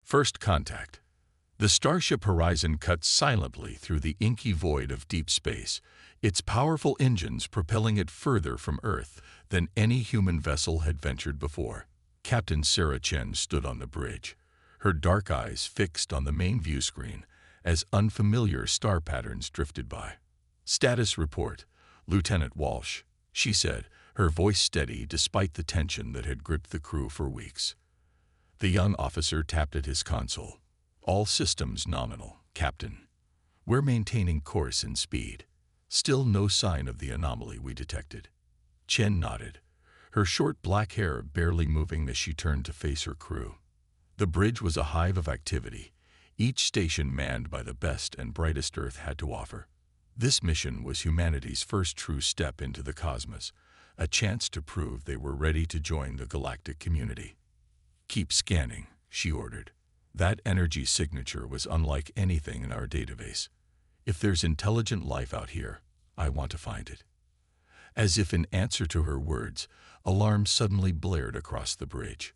First contact. The starship Horizon cut silently through the inky void of deep space, its powerful engines propelling it further from Earth than any human vessel had ventured before. Captain Sarah Chen stood on the bridge, her dark eyes fixed on the main view screen as unfamiliar star patterns drifted by. "Status report, Lieutenant Walsh," she said, her voice steady despite the tension that had gripped the crew for weeks. The young officer tapped at his console. "All systems nominal, Captain. We're maintaining course and speed. Still no sign of the anomaly we detected." Chen nodded, her short black hair barely moving as she turned to face her crew. The bridge was a hive of activity, each station manned by the best and brightest Earth had to offer. This mission was humanity's first true step into the cosmos, a chance to prove they were ready to join the galactic community. "Keep scanning," she ordered. That energy signature was unlike anything in our database. "If there's intelligent life out here, I want to find it." As if in answer to her words, alarms suddenly blared across the bridge.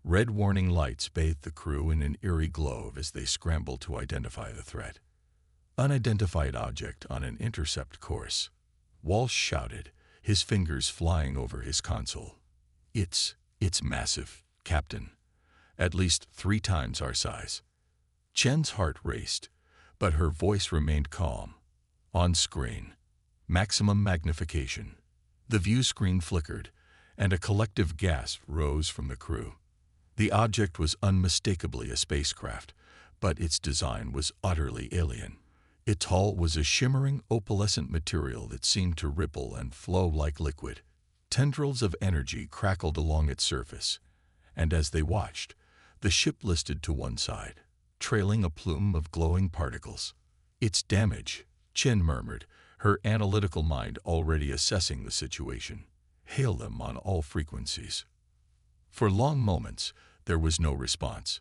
Red warning lights bathed the crew in an eerie glow as they scrambled to identify the threat. "Unidentified object on an intercept course," Walsh shouted, his fingers flying over his console. It's massive, Captain. At least 3 times our size." Chen's heart raced, but her voice remained calm. On screen, maximum magnification. The view screen flickered, and a collective gasp rose from the crew. The object was unmistakably a spacecraft, but its design was utterly alien. Its hull was a shimmering, opalescent material that seemed to ripple and flow like liquid. Tendrils of energy crackled along its surface, and as they watched, the ship listed to one side, trailing a plume of glowing particles. "It's damage," Chen murmured, her analytical mind already assessing the situation. "Hail them on all frequencies." For long moments, there was no response.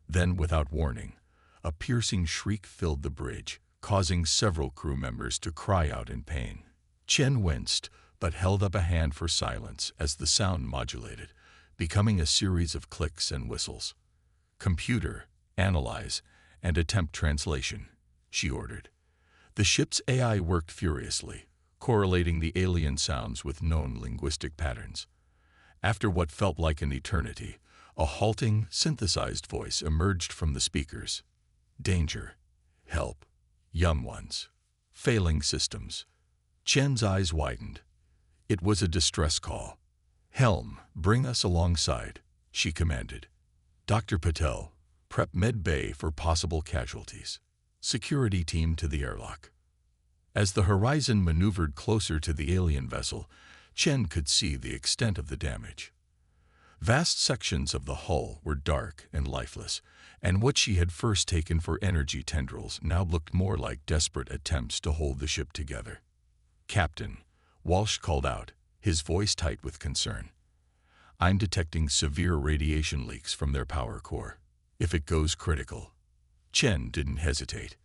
Then, without warning, a piercing shriek filled the bridge, causing several crew members to cry out in pain. Chen winced, but held up a hand for silence as the sound modulated, becoming a series of clicks and whistles. "Computer, analyze, and attempt translation," she ordered. The ship's AI worked furiously, correlating the alien sounds with known linguistic patterns. After what felt like an eternity, a halting, synthesized voice emerged from the speakers. "Danger. Help. Young ones. Failing systems." Chen's eyes widened. It was a distress call. "Helm, bring us alongside," she commanded. "Dr. Patel, prep med bay for possible casualties. Security team to the airlock." As the Horizon maneuvered closer to the alien vessel, Chen could see the extent of the damage. Vast sections of the hull were dark and lifeless, and what she had first taken for energy tendrils now looked more like desperate attempts to hold the ship together. "Captain," Walsh called out, his voice tight with concern. "I'm detecting severe radiation leaks from their power core. If it goes critical..." Chen didn't hesitate.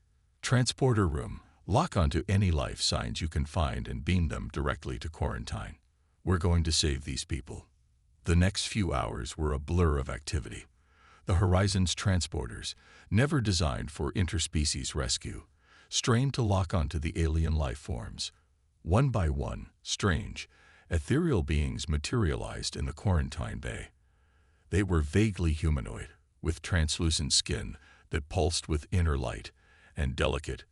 "Transporter room, lock onto any life signs you can find and beam them directly to quarantine. We're going to save these people." The next few hours were a blur of activity. The Horizon's transporters, never designed for interspecies rescue, strained to lock onto the alien life forms. One by one, strange, ethereal beings materialized in the quarantine bay. They were vaguely humanoid, with translucent skin that pulsed with inner light, and delicate,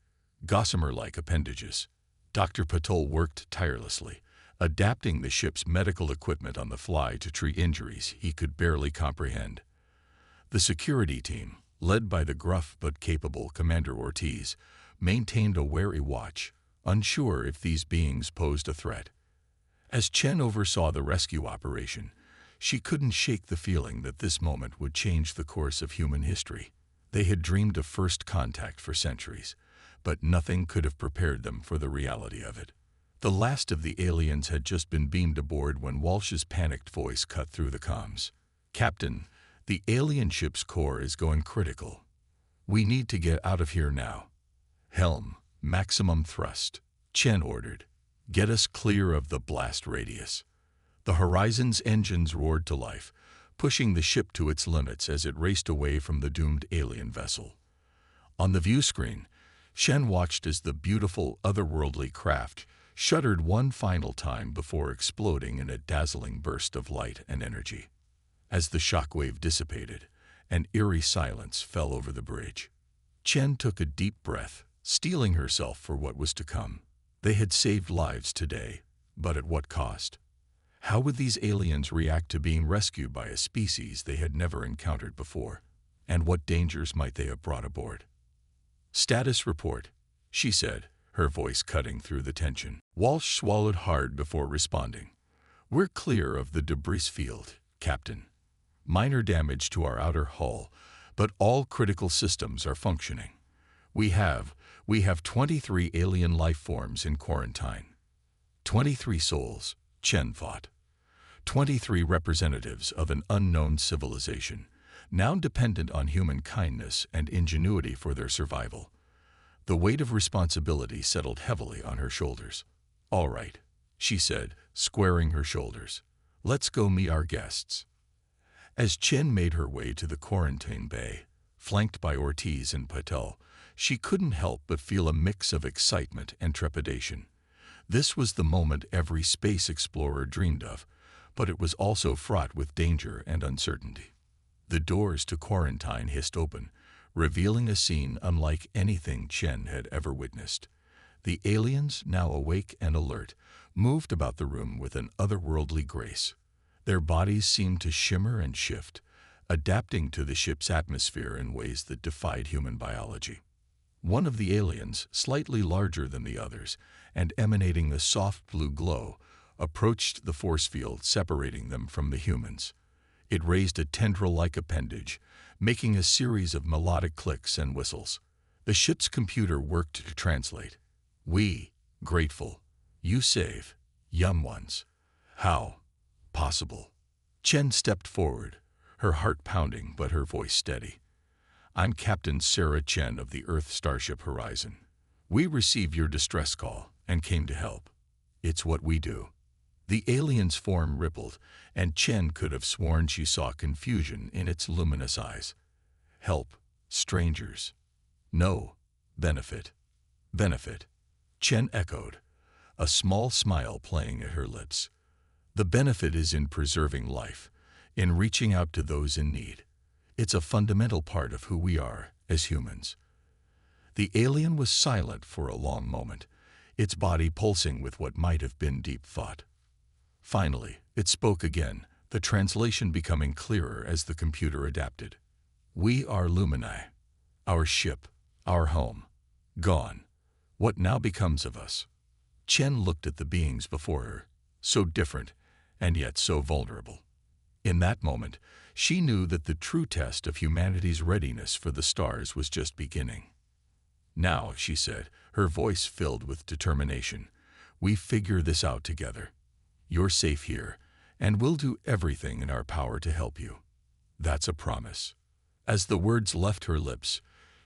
gossamer-like appendages. Dr. Patel worked tirelessly, adapting the ship's medical equipment on the fly to treat injuries he could barely comprehend. The security team, led by the gruff but capable Commander Ortiz, maintained a wary watch, unsure if these beings posed a threat. As Chen oversaw the rescue operation, she couldn't shake the feeling that this moment would change the course of human history. They had dreamed of first contact for centuries, but nothing could have prepared them for the reality of it. The last of the aliens had just been beamed aboard when Walsh's panicked voice cut through the comms. "Captain, the alien ship's core is going critical. We need to get out of here now." "Helm, maximum thrust," Chen ordered. "Get us clear of the blast radius." The Horizon's engines roared to life, pushing the ship to its limits as it raced away from the doomed alien vessel. On the view screen, Chen watched as the beautiful, otherworldly craft shuddered one final time before exploding in a dazzling burst of light and energy. As the shockwave dissipated, an eerie silence fell over the bridge. Chen took a deep breath, steeling herself for what was to come. They had saved lives today, but at what cost? How would these aliens react to being rescued by a species they had never encountered before? And what dangers might they have brought aboard? "Status report," she said, her voice cutting through the tension. Walsh swallowed hard before responding. "We're clear of the debris field, Captain. Minor damage to our outer hull, but all critical systems are functioning. We have 23 alien life forms in quarantine. 23 souls," Chen thought. 23 representatives of an unknown civilization, now dependent on human kindness and ingenuity for their survival. The weight of responsibility settled heavily on her shoulders. "All right," she said, squaring her shoulders. "Let's go meet our guests." As Chen made her way to the quarantine bay, flanked by Ortiz and Patel, she couldn't help but feel a mix of excitement and trepidation. This was the moment every space explorer dreamed of, but it was also fraught with danger and uncertainty. The doors to quarantine hissed open, revealing a scene unlike anything Chen had ever witnessed. The aliens, now awake and alert, moved about the room with an otherworldly grace. Their bodies seemed to shimmer and shift, adapting to the ship's atmosphere in ways that defied human biology. One of the aliens, slightly larger than the others and emanating a soft blue glow, approached the force field separating them from the humans. It raised a tendril-like appendage, making a series of melodic clicks and whistles. The ship's computer worked to translate. "We, grateful. You save, young ones. How? Possible." Chen stepped forward, her heart pounding but her voice steady. "I'm Captain Sarah Chen of the Earth Starship Horizon. We received your distress call and came to help. It's what we do." The alien's form rippled, and Chen could have sworn she saw confusion in its luminous eyes. "Help, strangers. No, benefit. Benefit," Chen echoed, a small smile playing at her lips. "The benefit is in preserving life, in reaching out to those in need. It's a fundamental part of who we are as humans." The alien was silent for a long moment, its body pulsing with what might have been deep thought. Finally, it spoke again, the translation becoming clearer as the computer adapted. "We are Lumini. Our ship, our home. Gone. What now becomes of us?" Chen looked at the beings before her, so different and yet so vulnerable. In that moment, she knew that the true test of humanity's readiness for the stars was just beginning. "Now," she said, her voice filled with determination, "we figure this out together. You're safe here, and we'll do everything in our power to help you. That's a promise." As the words left her lips,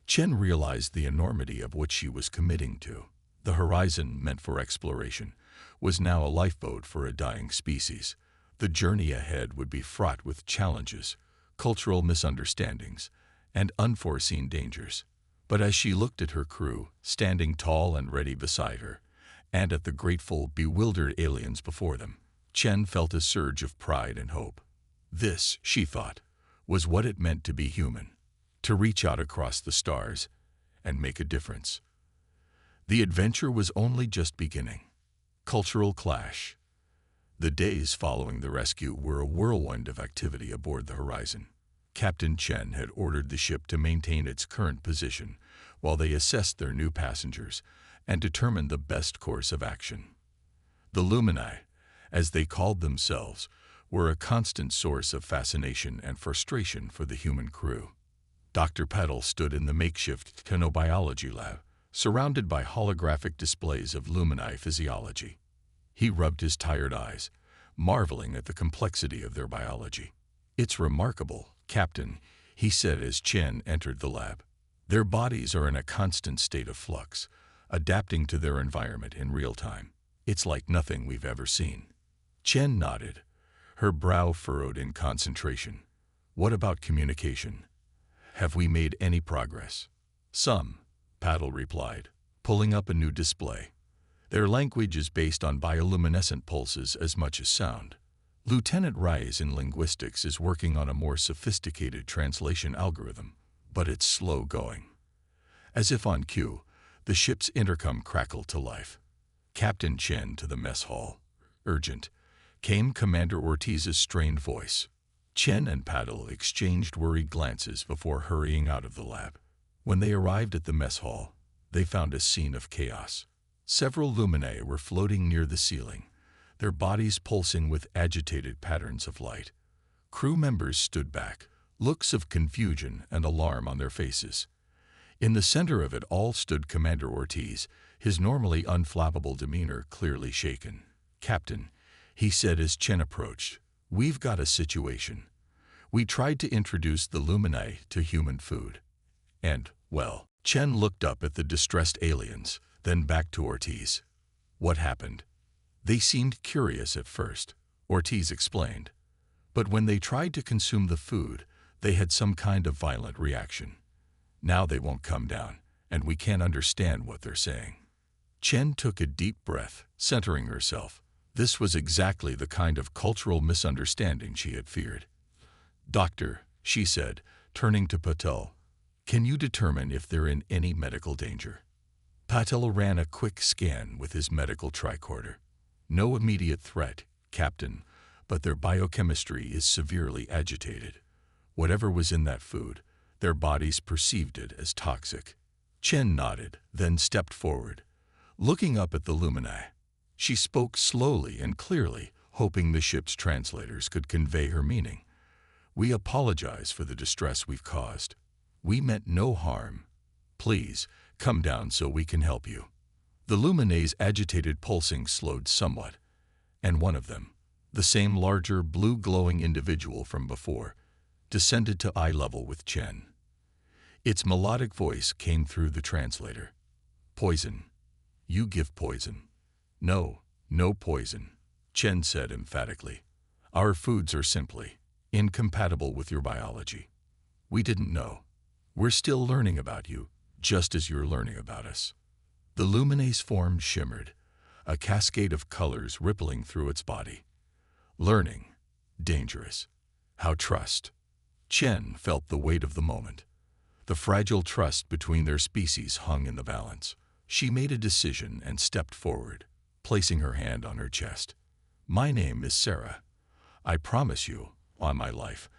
Chen realized the enormity of what she was committing to. The horizon, meant for exploration, was now a lifeboat for a dying species. The journey ahead would be fraught with challenges, cultural misunderstandings, and unforeseen dangers. But as she looked at her crew, standing tall and ready beside her, and at the grateful, bewildered aliens before them, Chen felt a surge of pride and hope. This, she thought, was what it meant to be human, to reach out across the stars and make a difference. The adventure was only just beginning. Cultural clash. The days following the rescue were a whirlwind of activity aboard the Horizon. Captain Chen had ordered the ship to maintain its current position while they assessed their new passengers and determined the best course of action. The Lumini, as they called themselves, were a constant source of fascination and frustration for the human crew. Dr. Petal stood in the makeshift chronobiology lab, surrounded by holographic displays of Lumini physiology. He rubbed his tired eyes, marveling at the complexity of their biology. "It's remarkable, Captain," he said as Chen entered the lab. "Their bodies are in a constant state of flux, adapting to their environment in real time. It's like nothing we've ever seen." Chen nodded, Her brow furrowed in concentration. What about communication? Have we made any progress? Some, Paddle replied, pulling up a new display. Their language is based on bioluminescent pulses as much as sound. Lieutenant Rise in linguistics is working on a more sophisticated translation algorithm, but it's slow going. As if on cue, the ship's intercom crackled to life. Captain Chen to the mess hall. Urgent, came Commander Ortiz's strained voice. Chen and Paddle exchanged worried glances before hurrying out of the lab. When they arrived at the mess hall, they found a scene of chaos. Several luminae were floating near the ceiling, their bodies pulsing with agitated patterns of light. Crew members stood back, looks of confusion and alarm on their faces. In the center of it all stood Commander Ortiz, his normally unflappable demeanor clearly shaken. "Captain," he said as Chen approached, "we've got a situation. We tried to introduce the luminae to human food. And, well," Chen looked up at the distressed aliens, then back to Ortiz. "What happened?" "They seemed curious at first," Ortiz explained. "But when they tried to consume the food, they had some kind of violent reaction. Now they won't come down, and we can't understand what they're saying." Chen took a deep breath, centering herself. This was exactly the kind of cultural misunderstanding she had feared. "Doctor," she said, turning to Patel, "can you determine if they're in any medical danger?" Patel ran a quick scan with his medical tricorder. "No immediate threat, Captain, but their biochemistry is severely agitated. Whatever was in that food, their bodies perceived it as toxic." Chen nodded, then stepped forward. Looking up at the luminae, she spoke slowly and clearly, hoping the ship's translators could convey her meaning. "We apologize for the distress we've caused. We meant no harm. Please, come down so we can help you." The luminae's agitated pulsing slowed somewhat, and one of them, the same larger blue-glowing individual from before, descended to eye level with Chen. Its melodic voice came through the translator. "Poison. You give poison." "No, no poison," Chen said emphatically. "Our foods are simply incompatible with your biology. We didn't know. We're still learning about you, just as you're learning about us." The luminae's form shimmered, a cascade of colors rippling through its body. Learning. Dangerous. How trust? Chen felt the weight of the moment. The fragile trust between their species hung in the balance. She made a decision and stepped forward, placing her hand on her chest. "My name is Sarah. I promise you, on my life,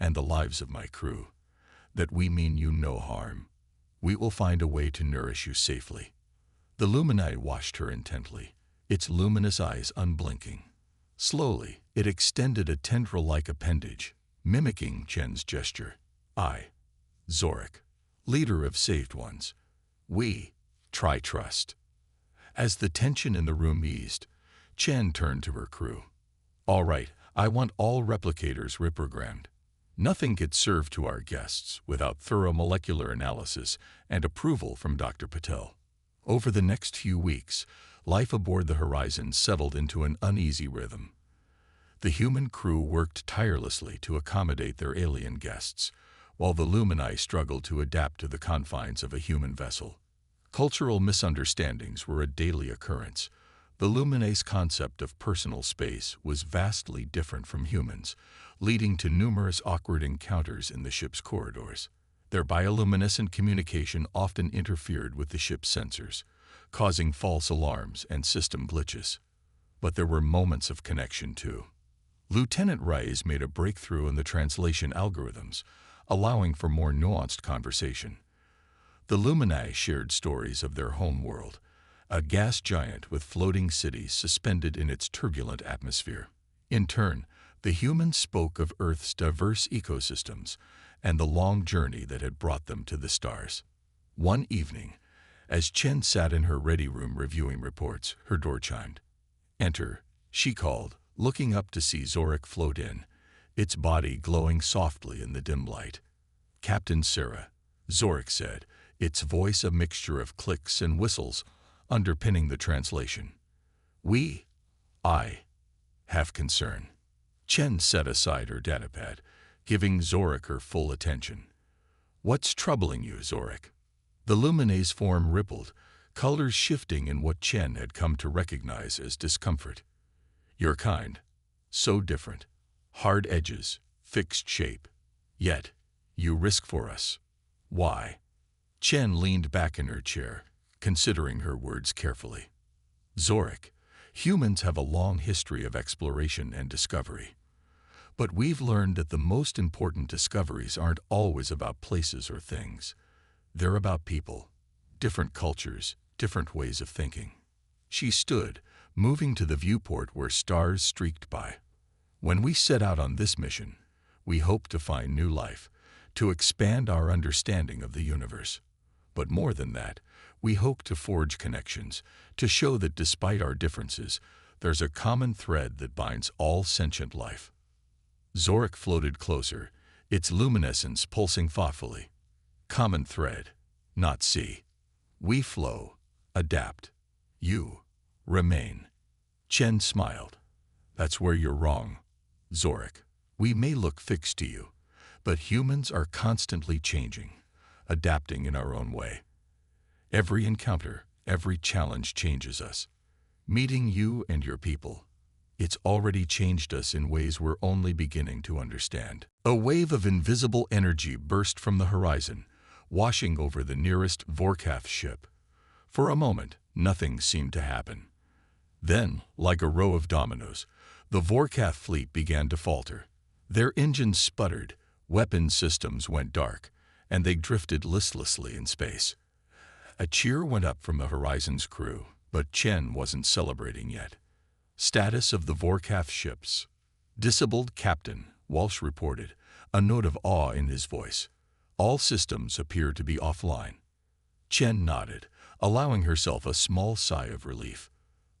and the lives of my crew, that we mean you no harm. We will find a way to nourish you safely." The luminae watched her intently, its luminous eyes unblinking. Slowly, it extended a tendril-like appendage, mimicking Chen's gesture. "I, Zorik, leader of saved ones. We, try trust." As the tension in the room eased, Chen turned to her crew. "All right, I want all replicators reprogrammed. Nothing gets served to our guests without thorough molecular analysis and approval from Dr. Patel." Over the next few weeks, life aboard the Horizon settled into an uneasy rhythm. The human crew worked tirelessly to accommodate their alien guests, while the luminae struggled to adapt to the confines of a human vessel. Cultural misunderstandings were a daily occurrence. The luminae's concept of personal space was vastly different from humans, leading to numerous awkward encounters in the ship's corridors. Their bioluminescent communication often interfered with the ship's sensors, causing false alarms and system glitches. But there were moments of connection too. Lieutenant Rise made a breakthrough in the translation algorithms, allowing for more nuanced conversation. The luminae shared stories of their home world, a gas giant with floating cities suspended in its turbulent atmosphere. In turn, the humans spoke of Earth's diverse ecosystems and the long journey that had brought them to the stars. One evening, as Chen sat in her ready room reviewing reports, her door chimed. "Enter," she called, looking up to see Zorik float in, its body glowing softly in the dim light. "Captain Sarah," Zorik said, its voice a mixture of clicks and whistles underpinning the translation. I have concern." Chen set aside her datapad, giving Zorik her full attention. "What's troubling you, Zorik?" The Luminae's form rippled, colors shifting in what Chen had come to recognize as discomfort. "Your kind. So different. Hard edges, fixed shape. Yet, you risk for us. Why?" Chen leaned back in her chair, considering her words carefully. "Zorik, humans have a long history of exploration and discovery. But we've learned that the most important discoveries aren't always about places or things. They're about people, different cultures, different ways of thinking." She stood, moving to the viewport where stars streaked by. "When we set out on this mission, we hope to find new life, to expand our understanding of the universe. But more than that, we hope to forge connections, to show that despite our differences, there's a common thread that binds all sentient life." Zorik floated closer, its luminescence pulsing thoughtfully. "Common thread, not see. We flow, adapt. You remain." Chen smiled. "That's where you're wrong, Zorik. We may look fixed to you, but humans are constantly changing, adapting in our own way. Every encounter, every challenge changes us. Meeting you and your people, it's already changed us in ways we're only beginning to understand." A wave of invisible energy burst from the horizon, washing over the nearest Vorkath ship. For a moment, nothing seemed to happen. Then, like a row of dominoes, the Vorkath fleet began to falter. Their engines sputtered, weapon systems went dark, and they drifted listlessly in space. A cheer went up from the Horizon's crew, but Chen wasn't celebrating yet. "Status of the Vorkath ships." "Disabled Captain," Walsh reported, a note of awe in his voice. "All systems appear to be offline." Chen nodded, allowing herself a small sigh of relief.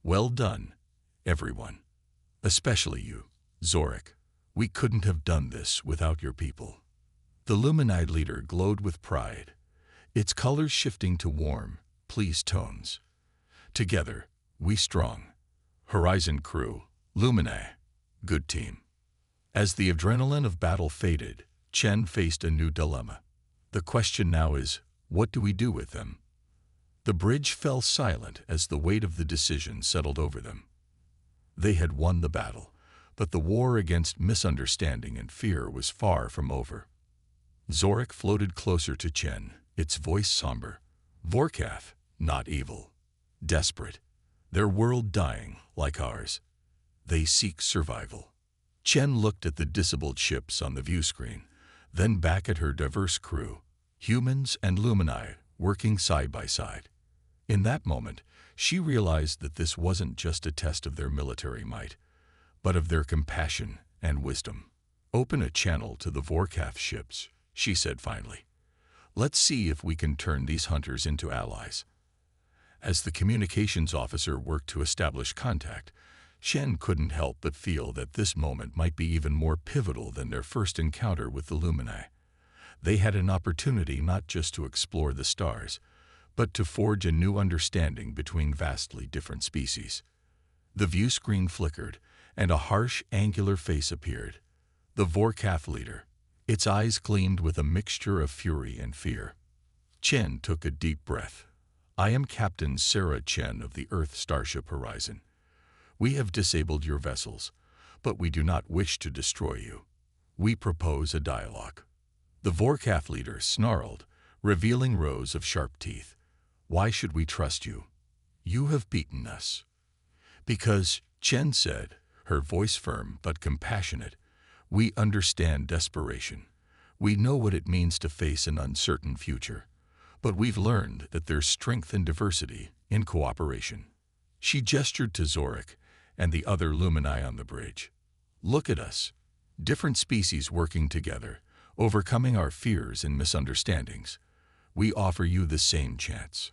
"Well done, everyone. Especially you, Zorik. We couldn't have done this without your people." The Luminide leader glowed with pride, its colors shifting to warm, pleased tones. "Together, we strong. Horizon crew, Luminae, good team." As the adrenaline of battle faded, Chen faced a new dilemma. The question now is, what do we do with them? The bridge fell silent as the weight of the decision settled over them. They had won the battle, but the war against misunderstanding and fear was far from over. Zorik floated closer to Chen, its voice somber. "Vorkath, not evil. Desperate. Their world dying, like ours. They seek survival." Chen looked at the disabled ships on the view screen, then back at her diverse crew, humans and Luminae working side by side. In that moment, she realized that this wasn't just a test of their military might, but of their compassion and wisdom. "Open a channel to the Vorkath ships," she said finally. "Let's see if we can turn these hunters into allies." As the communications officer worked to establish contact, Shen couldn't help but feel that this moment might be even more pivotal than their first encounter with the Luminae. They had an opportunity not just to explore the stars, but to forge a new understanding between vastly different species. The view screen flickered, and a harsh, angular face appeared. The Vorkath leader. Its eyes gleamed with a mixture of fury and fear. Chen took a deep breath. "I am Captain Sarah Chen of the Earth Starship Horizon. We have disabled your vessels, but we do not wish to destroy you. We propose a dialogue." The Vorkath leader snarled, revealing rows of sharp teeth. "Why should we trust you? You have beaten us." "Because," Chen said, her voice firm but compassionate, "we understand desperation. We know what it means to face an uncertain future. But we've learned that there's strength in diversity, in cooperation." She gestured to Zorik and the other Luminae on the bridge. "Look at us. Different species working together, overcoming our fears and misunderstandings. We offer you the same chance."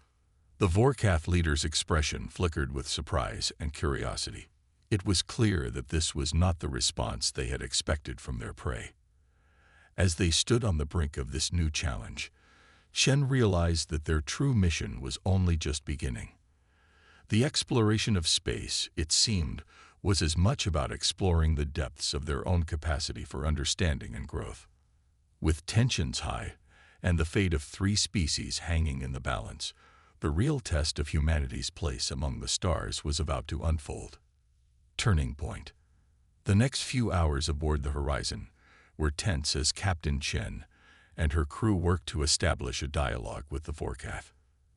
The Vorkath leader's expression flickered with surprise and curiosity. It was clear that this was not the response they had expected from their prey. As they stood on the brink of this new challenge, Shen realized that their true mission was only just beginning. The exploration of space, it seemed, was as much about exploring the depths of their own capacity for understanding and growth. With tensions high and the fate of 3 species hanging in the balance, the real test of humanity's place among the stars was about to unfold. Turning point. The next few hours aboard the Horizon were tense as Captain Chen and her crew worked to establish a dialogue with the Vorkath.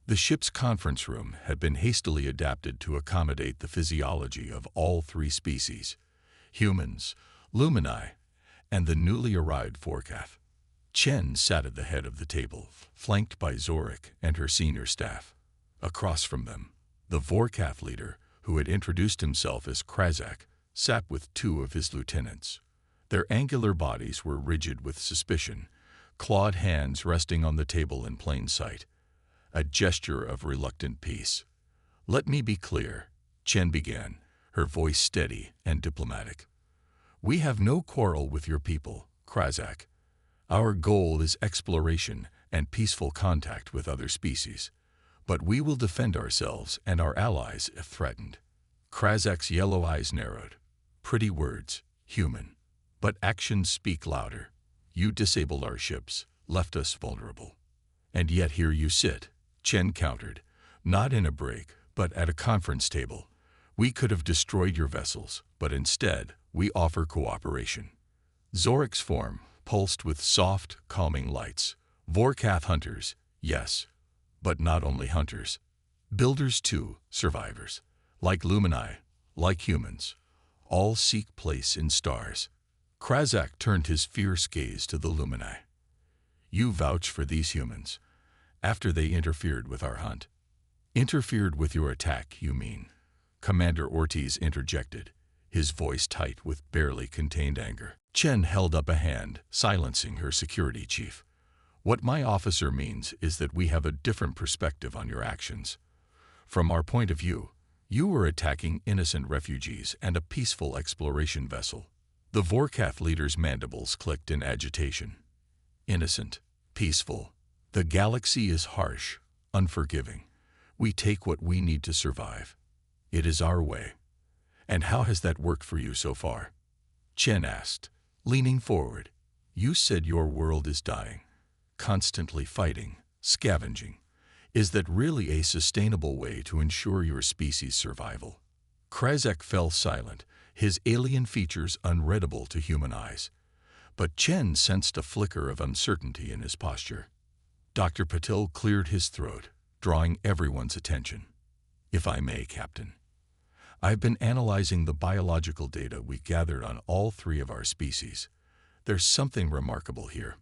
The ship's conference room had been hastily adapted to accommodate the physiology of all 3 species: humans, Lumini, and the newly arrived Vorkath. Chen sat at the head of the table, flanked by Zorik and her senior staff. Across from them, the Vorkath leader, who had introduced himself as Krazak, sat with 2 of his lieutenants. Their angular bodies were rigid with suspicion, clawed hands resting on the table in plain sight, a gesture of reluctant peace. "Let me be clear," Chen began, her voice steady and diplomatic. "We have no quarrel with your people, Krazak. Our goal is exploration and peaceful contact with other species, but we will defend ourselves and our allies if threatened." Krazak's yellow eyes narrowed. "Pretty words, human, but actions speak louder. You disabled our ships, left us vulnerable. And yet here you sit," Chen countered, "not in a break, but at a conference table. We could have destroyed your vessels, but instead, we offer cooperation." Zorik's form pulsed with soft, calming lights. "Vorkath hunters, yes, but not only hunters. Builders too, survivors. Like Lumini, like humans. All seek place in stars." Krazak turned his fierce gaze to the Lumini. "You vouch for these humans, after they interfered with our hunt." "Interfered with your attack, you mean?" Commander Ortiz interjected, his voice tight with barely contained anger. Chen held up a hand, silencing her security chief. "What my officer means is that we have a different perspective on your actions. From our point of view, you were attacking innocent refugees and a peaceful exploration vessel." The Vorkath leader's mandibles clicked in agitation. "Innocent, peaceful. The galaxy is harsh, unforgiving. We take what we need to survive. It is our way. And how has that worked for you so far?" Chen asked, leaning forward. "You said your world is dying, constantly fighting, scavenging. Is that really a sustainable way to ensure your species' survival?" Krazak fell silent, his alien features unreadable to human eyes. But Chen sensed a flicker of uncertainty in his posture. Dr. Patil cleared his throat, drawing everyone's attention. "If I may, Captain, I've been analyzing the biological data we gathered on all 3 of our species. There's something remarkable here."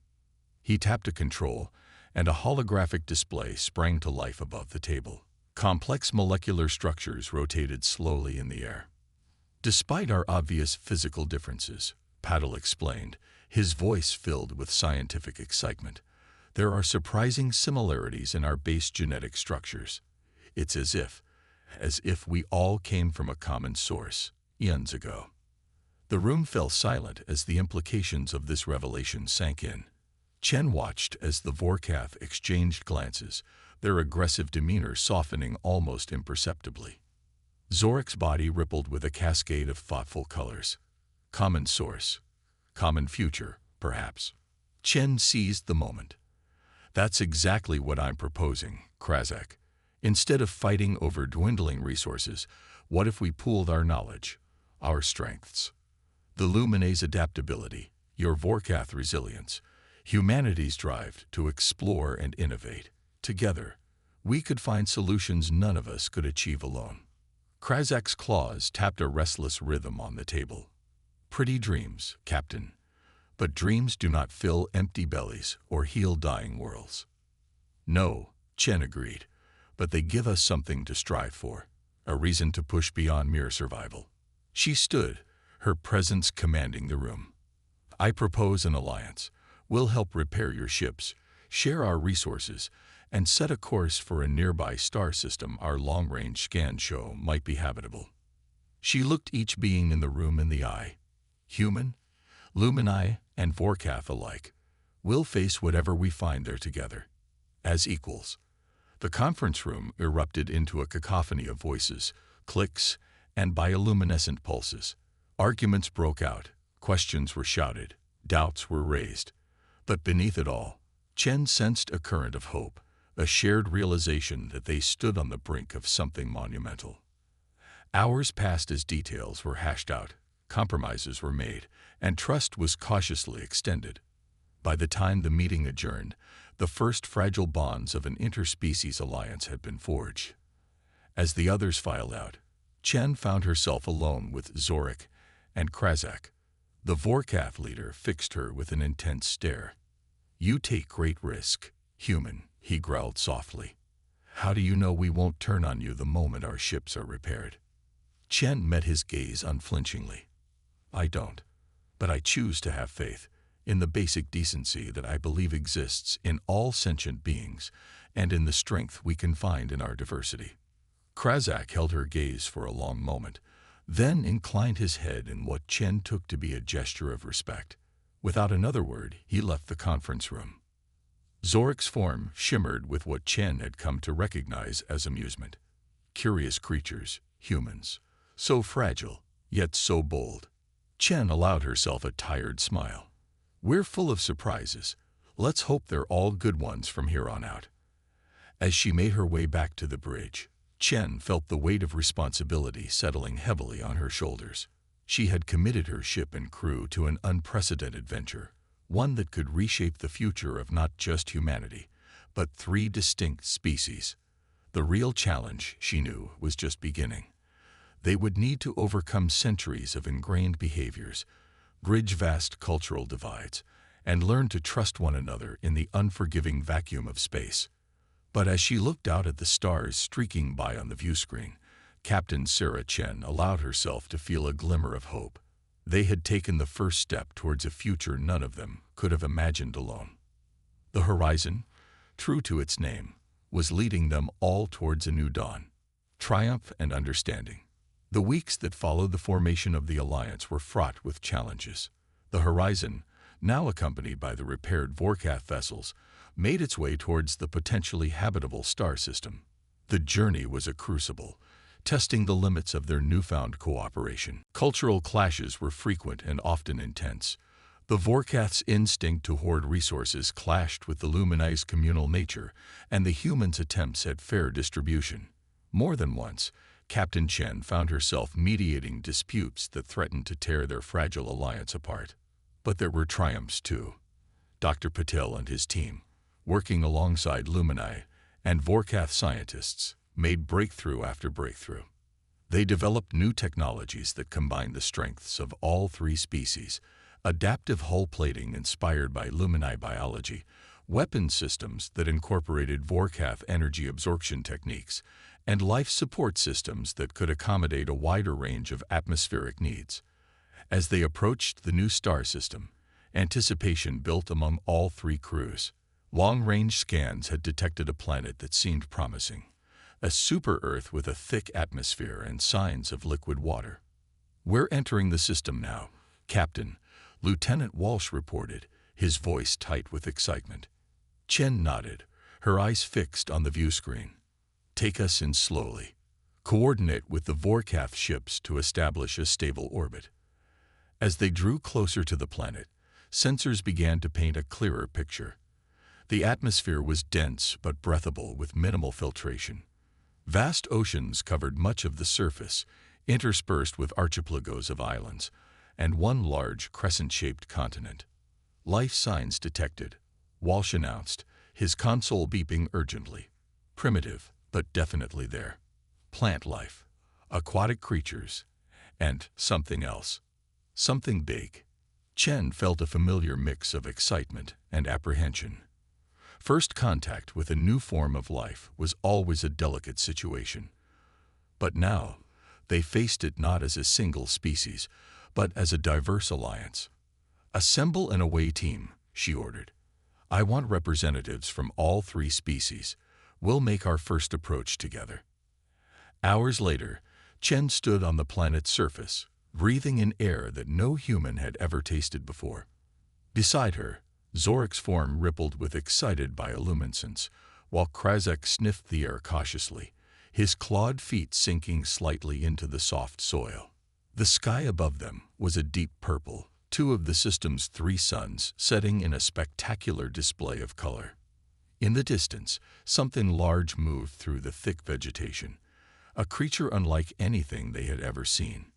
He tapped a control, and a holographic display sprang to life above the table. Complex molecular structures rotated slowly in the air. "Despite our obvious physical differences," Patil explained, his voice filled with scientific excitement, "there are surprising similarities in our base genetic structures. It's as if we all came from a common source, eons ago." The room fell silent as the implications of this revelation sank in. Chen watched as the Vorkath exchanged glances, their aggressive demeanor softening almost imperceptibly. Zorik's body rippled with a cascade of thoughtful colors. Common source, common future, perhaps. Chen seized the moment. "That's exactly what I'm proposing, Krazak. Instead of fighting over dwindling resources, what if we pooled our knowledge, our strengths? The Luminae's adaptability, your Vorkath resilience, humanity's drive to explore and innovate. Together, we could find solutions none of us could achieve alone." Krazak's claws tapped a restless rhythm on the table. "Pretty dreams, Captain. But dreams do not fill empty bellies or heal dying worlds." "No," Chen agreed, "but they give us something to strive for, a reason to push beyond mere survival." She stood, her presence commanding the room. "I propose an alliance. We'll help repair your ships, share our resources, and set a course for a nearby star system our long-range scans show might be habitable." She looked each being in the room in the eye. "Human, Lumini, and Vorkath alike. We'll face whatever we find there together, as equals." The conference room erupted into a cacophony of voices, clicks, and bioluminescent pulses. Arguments broke out, questions were shouted, doubts were raised. But beneath it all, Chen sensed a current of hope, a shared realization that they stood on the brink of something monumental. Hours passed as details were hashed out, compromises were made, and trust was cautiously extended. By the time the meeting adjourned, the first fragile bonds of an interspecies alliance had been forged. As the others filed out, Chen found herself alone with Zorik and Krazak. The Vorkath leader fixed her with an intense stare. "You take great risk, human," he growled softly. "How do you know we won't turn on you the moment our ships are repaired?" Chen met his gaze unflinchingly. "I don't, but I choose to have faith in the basic decency that I believe exists in all sentient beings and in the strength we can find in our diversity." Krazak held her gaze for a long moment, then inclined his head in what Chen took to be a gesture of respect. Without another word, he left the conference room. Zorik's form shimmered with what Chen had come to recognize as amusement. Curious creatures, humans, so fragile, yet so bold. Chen allowed herself a tired smile. "We're full of surprises. Let's hope they're all good ones from here on out." As she made her way back to the bridge, Chen felt the weight of responsibility settling heavily on her shoulders. She had committed her ship and crew to an unprecedented venture, one that could reshape the future of not just humanity, but 3 distinct species. The real challenge, she knew, was just beginning. They would need to overcome centuries of ingrained behaviors, bridge vast cultural divides, and learn to trust one another in the unforgiving vacuum of space. But as she looked out at the stars streaking by on the viewscreen, Captain Sarah Chen allowed herself to feel a glimmer of hope. They had taken the first step towards a future none of them could have imagined alone. The horizon, true to its name, was leading them all towards a new dawn, triumph and understanding. The weeks that followed the formation of the alliance were fraught with challenges. The horizon, now accompanied by the repaired Vorkath vessels, made its way towards the potentially habitable star system. The journey was a crucible, testing the limits of their newfound cooperation. Cultural clashes were frequent and often intense. The Vorkath's instinct to hoard resources clashed with the Lumini's communal nature, and the humans' attempts at fair distribution. More than once, Captain Chen found herself mediating disputes that threatened to tear their fragile alliance apart. But there were triumphs too. Dr. Patel and his team, working alongside Lumini and Vorkath scientists, made breakthrough after breakthrough. They developed new technologies that combined the strengths of all 3 species: adaptive hull plating inspired by Lumini biology, weapon systems that incorporated Vorkath energy absorption techniques, and life support systems that could accommodate a wider range of atmospheric needs. As they approached the new star system, anticipation built among all 3 crews. Long-range scans had detected a planet that seemed promising, a super-Earth with a thick atmosphere and signs of liquid water. "We're entering the system now, Captain," Lieutenant Walsh reported, his voice tight with excitement. Chen nodded, her eyes fixed on the viewscreen. "Take us in slowly. Coordinate with the Vorkath ships to establish a stable orbit." As they drew closer to the planet, sensors began to paint a clearer picture. The atmosphere was dense but breathable with minimal filtration. Vast oceans covered much of the surface, interspersed with archipelagos of islands, and one large crescent-shaped continent. "Life signs detected," Walsh announced, his console beeping urgently. "Primitive, but definitely there. Plant life, aquatic creatures, and something else. Something big." Chen felt a familiar mix of excitement and apprehension. First contact with a new form of life was always a delicate situation. But now, they faced it not as a single species, but as a diverse alliance. "Assemble an away team," she ordered. "I want representatives from all 3 species. We'll make our first approach together." Hours later, Chen stood on the planet's surface, breathing in air that no human had ever tasted before. Beside her, Zorik's form rippled with excited bioluminescence, while Krazak sniffed the air cautiously, his clawed feet sinking slightly into the soft soil. The sky above them was a deep purple, two of the system's 3 suns setting in a spectacular display of color. In the distance, something large moved through the thick vegetation, a creature unlike anything they had ever seen.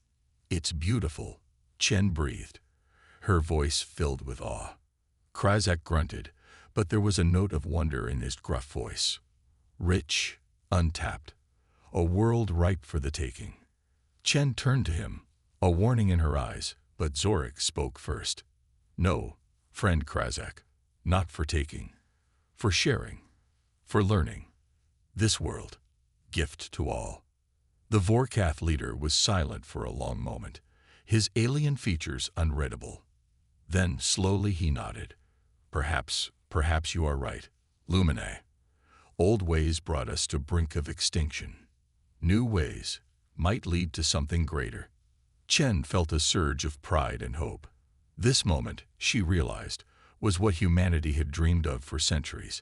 "It's beautiful," Chen breathed, her voice filled with awe. Krazak grunted, but there was a note of wonder in his gruff voice. "Rich, untapped, a world ripe for the taking." Chen turned to him, a warning in her eyes, but Zorik spoke first. "No, friend Krazak, not for taking. For sharing. For learning. This world, gift to all." The Vorkath leader was silent for a long moment, his alien features unreadable. Then slowly he nodded. Perhaps you are right, Lumine. Old ways brought us to brink of extinction. New ways might lead to something greater." Chen felt a surge of pride and hope. This moment, she realized, was what humanity had dreamed of for centuries,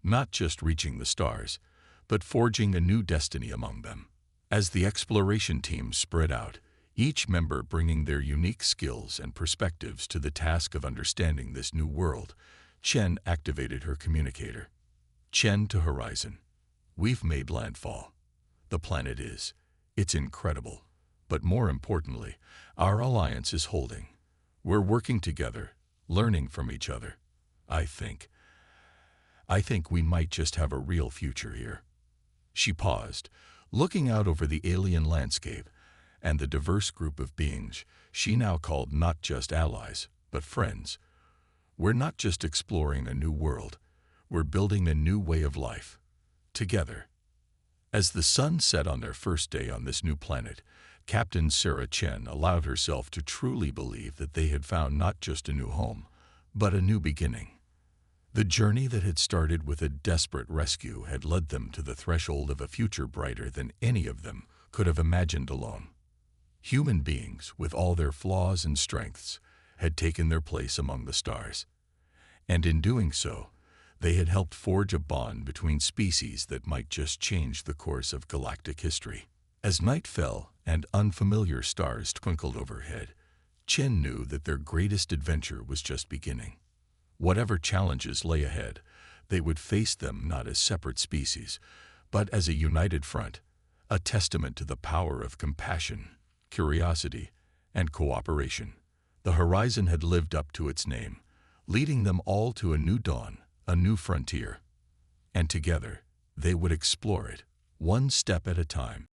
not just reaching the stars, but forging a new destiny among them. As the exploration team spread out, each member bringing their unique skills and perspectives to the task of understanding this new world, Chen activated her communicator. "Chen to Horizon. We've made landfall. The planet is. It's incredible. But more importantly, our alliance is holding. We're working together, learning from each other. I think we might just have a real future here." She paused, looking out over the alien landscape and the diverse group of beings she now called not just allies, but friends. "We're not just exploring a new world, we're building a new way of life. Together." As the sun set on their first day on this new planet, Captain Sarah Chen allowed herself to truly believe that they had found not just a new home, but a new beginning. The journey that had started with a desperate rescue had led them to the threshold of a future brighter than any of them could have imagined alone. Human beings, with all their flaws and strengths, had taken their place among the stars. And in doing so, they had helped forge a bond between species that might just change the course of galactic history. As night fell and unfamiliar stars twinkled overhead, Chen knew that their greatest adventure was just beginning. Whatever challenges lay ahead, they would face them not as separate species, but as a united front, a testament to the power of compassion, curiosity, and cooperation. The horizon had lived up to its name, leading them all to a new dawn, a new frontier. And together, they would explore it, one step at a time.